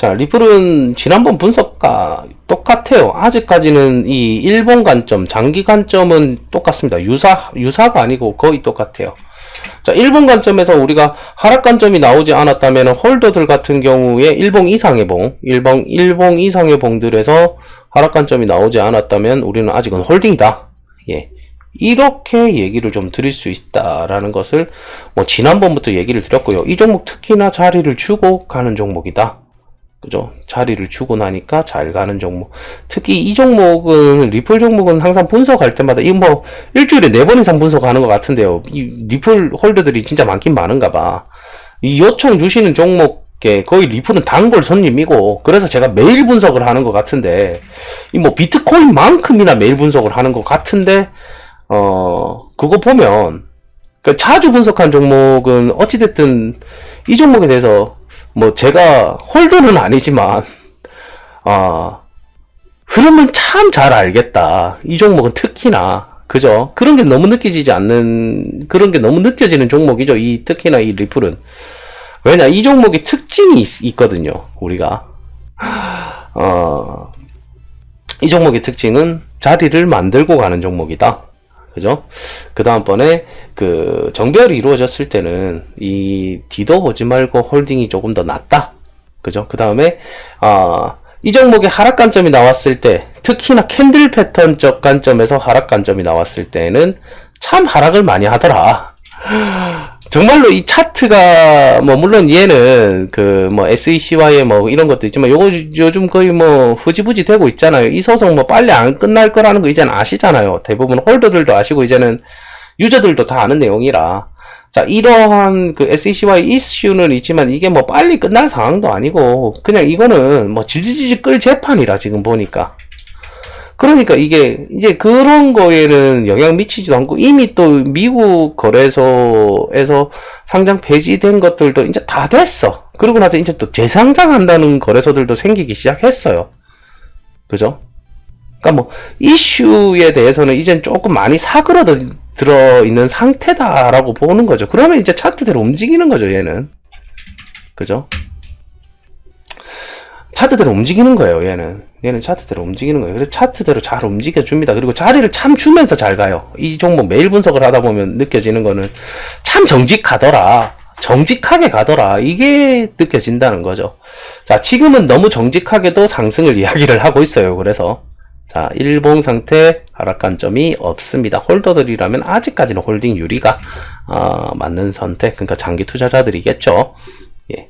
자, 리플은 지난번 분석과 똑같아요. 아직까지는 이 일본 관점, 장기 관점은 똑같습니다. 유사가 아니고 거의 똑같아요. 자, 일본 관점에서 우리가 하락 관점이 나오지 않았다면 홀더들 같은 경우에 일봉 이상의 봉들에서 하락 관점이 나오지 않았다면 우리는 아직은 홀딩이다. 예. 이렇게 얘기를 좀 드릴 수 있다라는 것을 뭐 지난번부터 얘기를 드렸고요. 이 종목 특히나 자리를 주고 가는 종목이다. 그죠? 자리를 주고 나니까 잘 가는 종목. 특히 이 종목은, 리플 종목은 항상 분석할 때마다, 이 뭐, 일주일에 4번 이상 분석하는 것 같은데요. 이 리플 홀더들이 진짜 많긴 많은가 봐. 이 요청 주시는 종목에 거의 리플은 단골 손님이고, 그래서 제가 매일 분석을 하는 것 같은데, 이 뭐 비트코인만큼이나 매일 분석을 하는 것 같은데, 그거 보면, 자주 분석한 종목은 어찌됐든 이 종목에 대해서 뭐 제가 홀더는 아니지만 흐름을 참 잘 알겠다. 이 종목은 특히나 그죠? 그런 게 너무 느껴지는 종목이죠. 특히나 이 리플은. 왜냐, 이 종목의 특징이 있거든요. 우리가 이 종목의 특징은 자리를 만들고 가는 종목이다. 그죠? 그 다음번에 정배열이 이루어졌을 때는 이 뒤도 보지 말고 홀딩이 조금 더 낫다. 그죠? 그 다음에 이 종목의 하락 관점이 나왔을 때, 특히나 캔들 패턴적 관점에서 하락 관점이 나왔을 때는 참 하락을 많이 하더라. 정말로 이 차트가, 뭐, 물론 얘는, SECY 뭐, 이런 것도 있지만, 요즘 거의 뭐, 흐지부지 되고 있잖아요. 이 소송 뭐, 빨리 안 끝날 거라는 거 이제는 아시잖아요. 대부분 홀더들도 아시고, 이제는 유저들도 다 아는 내용이라. 자, 이러한 SECY 이슈는 있지만, 이게 뭐, 빨리 끝날 상황도 아니고, 그냥 이거는 뭐, 질질질 끌 재판이라, 지금 보니까. 그러니까 이게 이제 그런 거에는 영향 미치지도 않고, 이미 또 미국 거래소에서 상장 폐지된 것들도 이제 다 됐어. 그러고 나서 이제 또 재상장한다는 거래소들도 생기기 시작했어요. 그죠? 그러니까 뭐 이슈에 대해서는 이젠 조금 많이 사그러들어 있는 상태다라고 보는 거죠. 그러면 이제 차트대로 움직이는 거죠, 얘는. 그죠? 차트대로 움직이는 거예요, 얘는 차트대로 움직이는 거예요. 그래서 차트대로 잘 움직여줍니다. 그리고 자리를 참 주면서 잘 가요. 이 종목 매일 분석을 하다 보면 느껴지는 거는 참 정직하게 가더라. 이게 느껴진다는 거죠. 자, 지금은 너무 정직하게도 상승을 이야기를 하고 있어요. 그래서 자, 일봉 상태 하락 관점이 없습니다. 홀더들이라면 아직까지는 홀딩 유리가 맞는 선택, 그러니까 장기 투자자들이겠죠. 예.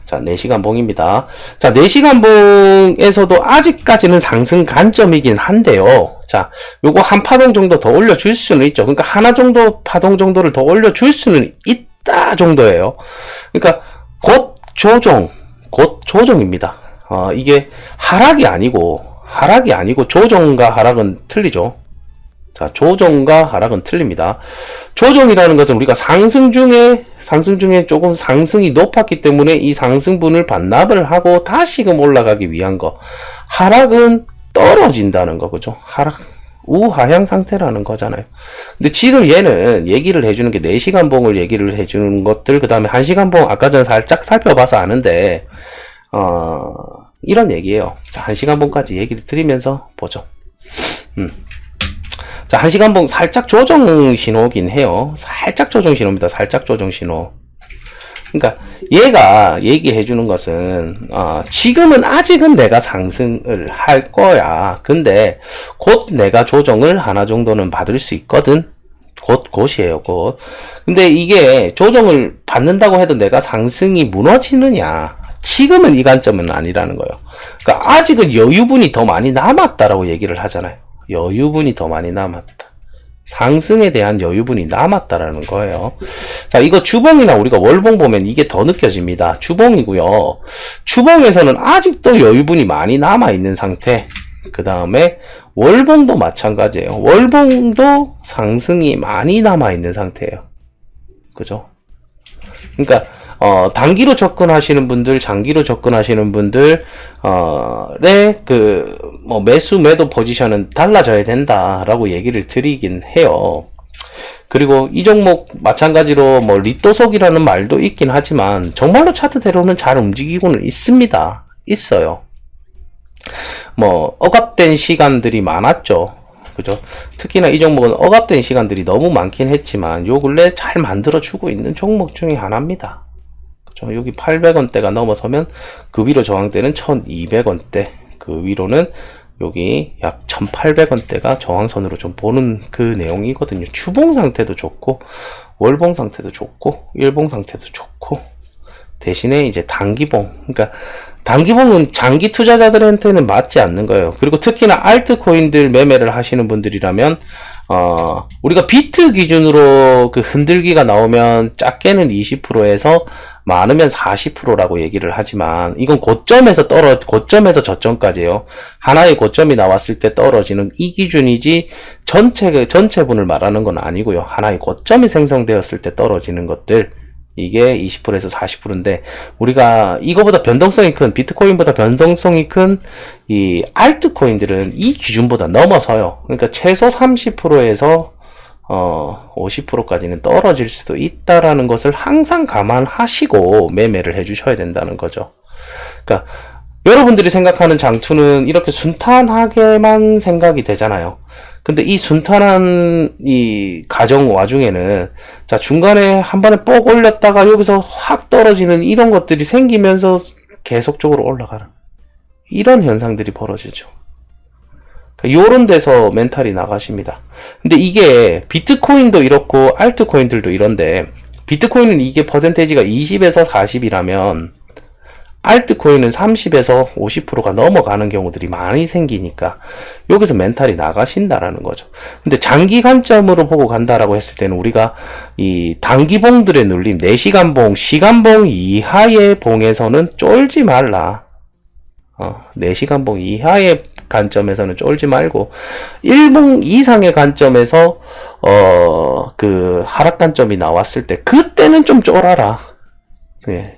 자, 4시간 봉입니다. 자, 4시간 봉에서도 아직까지는 상승 관점이긴 한데요. 자, 요거 한 파동 정도 더 올려줄 수는 있죠. 그러니까 하나 정도 파동 정도를 더 올려줄 수는 있다 정도예요. 그러니까 곧 조정입니다. 이게 하락이 아니고 조정과 하락은 틀리죠. 자, 조정과 하락은 틀립니다. 조정이라는 것은 우리가 상승 중에 조금 상승이 높았기 때문에 이 상승분을 반납을 하고 다시금 올라가기 위한 거. 하락은 떨어진다는 거, 그죠? 우하향 상태라는 거잖아요. 근데 지금 얘는 얘기를 해주는 게 4시간 봉을 얘기를 해주는 것들, 그 다음에 1시간 봉 아까 전 살짝 살펴봐서 아는데, 이런 얘기예요. 자, 1시간 봉까지 얘기를 드리면서 보죠. 자, 1시간 봉 살짝 조정 신호긴 해요. 살짝 조정 신호입니다. 살짝 조정 신호. 그러니까 얘가 얘기해 주는 것은 지금은 아직은 내가 상승을 할 거야. 근데 곧 내가 조정을 하나 정도는 받을 수 있거든. 곧이에요. 곧. 근데 이게 조정을 받는다고 해도 내가 상승이 무너지느냐? 지금은 이 관점은 아니라는 거예요. 그러니까 아직은 여유분이 더 많이 남았다라고 얘기를 하잖아요. 여유분이 더 많이 남았다. 상승에 대한 여유분이 남았다라는 거예요. 자, 이거 주봉이나 우리가 월봉 보면 이게 더 느껴집니다. 주봉이고요. 주봉에서는 아직도 여유분이 많이 남아있는 상태. 그 다음에 월봉도 마찬가지예요. 월봉도 상승이 많이 남아있는 상태예요. 그죠? 그러니까 단기로 접근하시는 분들, 장기로 접근하시는 분들, 매수, 매도 포지션은 달라져야 된다라고 얘기를 드리긴 해요. 그리고 이 종목 마찬가지로 뭐 리또속이라는 말도 있긴 하지만 정말로 차트대로는 잘 움직이고는 있습니다. 있어요. 뭐 억압된 시간들이 많았죠. 그죠? 특히나 이 종목은 억압된 시간들이 너무 많긴 했지만 요 근래 잘 만들어주고 있는 종목 중에 하나입니다. 그죠? 여기 800원대가 넘어서면 그 위로 저항대는 1200원대, 그 위로는 여기 약 1800원대가 저항선으로 좀 보는 그 내용이거든요. 추봉 상태도 좋고 월봉 상태도 좋고 일봉 상태도 좋고, 대신에 이제 단기봉, 그러니까 단기봉은 장기 투자자들한테는 맞지 않는 거예요. 그리고 특히나 알트코인들 매매를 하시는 분들이라면 우리가 비트 기준으로 그 흔들기가 나오면 작게는 20%에서 많으면 40%라고 얘기를 하지만 이건 고점에서 고점에서 저점까지예요. 하나의 고점이 나왔을 때 떨어지는 이 기준이지 전체분을 말하는 건 아니고요. 하나의 고점이 생성되었을 때 떨어지는 것들, 이게 20%에서 40%인데 우리가 이거보다 변동성이 큰, 비트코인보다 변동성이 큰 이 알트코인들은 이 기준보다 넘어서요. 그러니까 최소 30%에서 50%까지는 떨어질 수도 있다라는 것을 항상 감안하시고 매매를 해주셔야 된다는 거죠. 그러니까 여러분들이 생각하는 장투는 이렇게 순탄하게만 생각이 되잖아요. 근데 이 순탄한 이 과정 와중에는 자, 중간에 한 번에 뻑 올렸다가 여기서 확 떨어지는 이런 것들이 생기면서 계속적으로 올라가는 이런 현상들이 벌어지죠. 요런 데서 멘탈이 나가십니다. 근데 이게 비트코인도 이렇고 알트코인들도 이런데, 비트코인은 이게 퍼센테이지가 20에서 40이라면 알트코인은 30에서 50%가 넘어가는 경우들이 많이 생기니까 여기서 멘탈이 나가신다라는 거죠. 근데 장기 관점으로 보고 간다라고 했을 때는 우리가 이 단기봉들의 눌림, 4시간 봉, 시간봉 이하의 봉에서는 쫄지 말라. 4시간 봉 이하의 관점에서는 쫄지 말고 1봉 이상의 관점에서 그 하락 관점이 나왔을 때 그때는 좀 쫄아라. 예.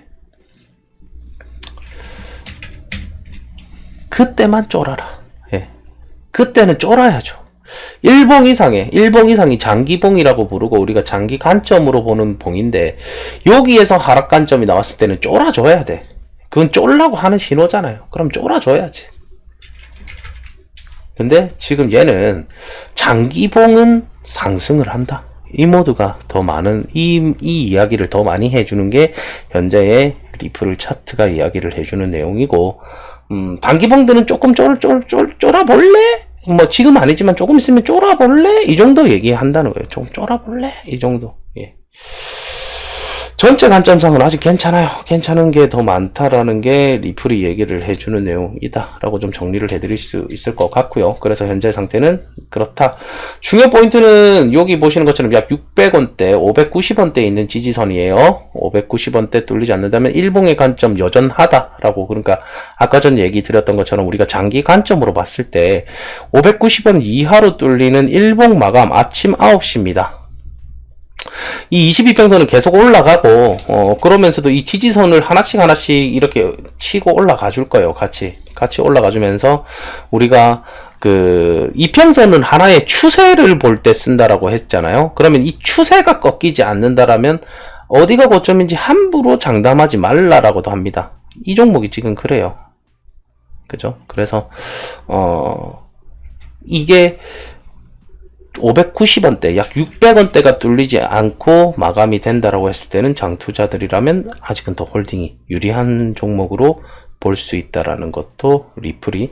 그때만 쫄아라. 예. 그때는 쫄아야죠. 1봉 이상이 장기봉이라고 부르고 우리가 장기 관점으로 보는 봉인데, 여기에서 하락 관점이 나왔을 때는 쫄아줘야 돼. 그건 쫄라고 하는 신호잖아요. 그럼 쫄아줘야지. 근데 지금 얘는 장기봉은 상승을 한다. 이 모두가 더 많은, 이 이야기를 더 많이 해주는 게 현재의 리플 차트가 이야기를 해주는 내용이고, 단기봉들은 조금 쫄아볼래? 뭐 지금 아니지만 조금 있으면 쫄아볼래? 이 정도 얘기한다는 거예요. 좀 쫄아볼래? 이 정도. 예. 전체 관점상은 아직 괜찮아요. 괜찮은 게 더 많다라는 게 리플이 얘기를 해주는 내용이다 라고 좀 정리를 해드릴 수 있을 것 같고요. 그래서 현재 상태는 그렇다. 중요 포인트는 여기 보시는 것처럼 약 600원대, 590원대에 있는 지지선이에요. 590원대 뚫리지 않는다면 일봉의 관점 여전하다라고, 그러니까 아까 전 얘기 드렸던 것처럼 우리가 장기 관점으로 봤을 때 590원 이하로 뚫리는 일봉 마감 아침 9시입니다. 이 22평선은 계속 올라가고 그러면서도 이 지지선을 하나씩 이렇게 치고 올라가 줄 거예요. 같이 올라가 주면서 우리가 그 이평선은 하나의 추세를 볼 때 쓴다라고 했잖아요. 그러면 이 추세가 꺾이지 않는다라면 어디가 고점인지 함부로 장담하지 말라라고도 합니다. 이 종목이 지금 그래요. 그죠? 그래서 이게 590원대, 약 600원대가 뚫리지 않고 마감이 된다라고 했을 때는 장투자들이라면 아직은 더 홀딩이 유리한 종목으로 볼 수 있다라는 것도 리플이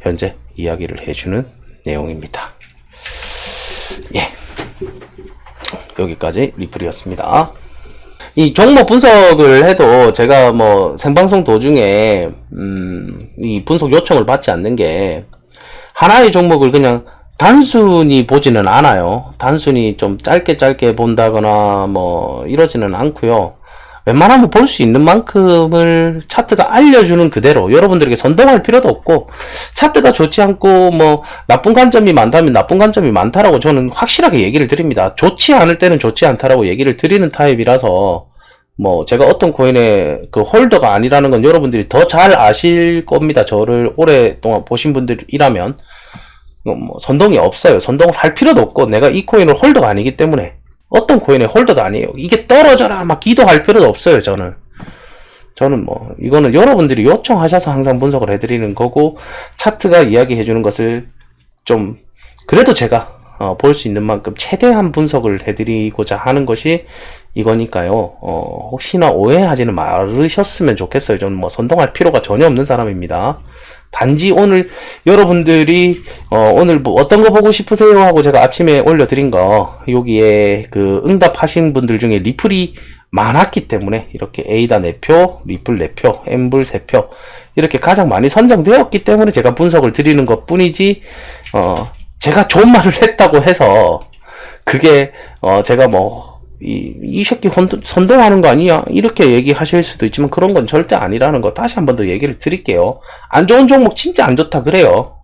현재 이야기를 해주는 내용입니다. 예. 여기까지 리플이었습니다. 이 종목 분석을 해도 제가 뭐 생방송 도중에 이 분석 요청을 받지 않는 게, 하나의 종목을 그냥 단순히 보지는 않아요. 단순히 좀 짧게 본다거나 뭐 이러지는 않고요. 웬만하면 볼 수 있는 만큼을 차트가 알려주는 그대로 여러분들에게 선동할 필요도 없고, 차트가 좋지 않고 뭐 나쁜 관점이 많다면 나쁜 관점이 많다라고 저는 확실하게 얘기를 드립니다. 좋지 않을 때는 좋지 않다라고 얘기를 드리는 타입이라서, 뭐 제가 어떤 코인의 그 홀더가 아니라는 건 여러분들이 더 잘 아실 겁니다. 저를 오랫동안 보신 분들이라면 뭐 선동이 없어요. 선동을 할 필요도 없고, 내가 이 코인을 홀더가 아니기 때문에 어떤 코인의 홀더도 아니에요. 이게 떨어져라 막 기도할 필요도 없어요. 저는 뭐 이거는 여러분들이 요청하셔서 항상 분석을 해드리는 거고, 차트가 이야기해주는 것을 좀 그래도 제가 볼 수 있는 만큼 최대한 분석을 해드리고자 하는 것이 이거니까요. 혹시나 오해하지는 말으셨으면 좋겠어요. 저는 뭐 선동할 필요가 전혀 없는 사람입니다. 단지 오늘 여러분들이 오늘 뭐 어떤 거 보고 싶으세요 하고 제가 아침에 올려드린 거, 여기에 그 응답하신 분들 중에 리플이 많았기 때문에 이렇게 에이다 4표, 리플 4표, 엠블 3표 이렇게 가장 많이 선정되었기 때문에 제가 분석을 드리는 것 뿐이지, 제가 좋은 말을 했다고 해서 그게 제가 뭐 이 새끼 선동하는 거 아니야? 이렇게 얘기하실 수도 있지만 그런 건 절대 아니라는 거 다시 한 번 더 얘기를 드릴게요. 안 좋은 종목 진짜 안 좋다 그래요.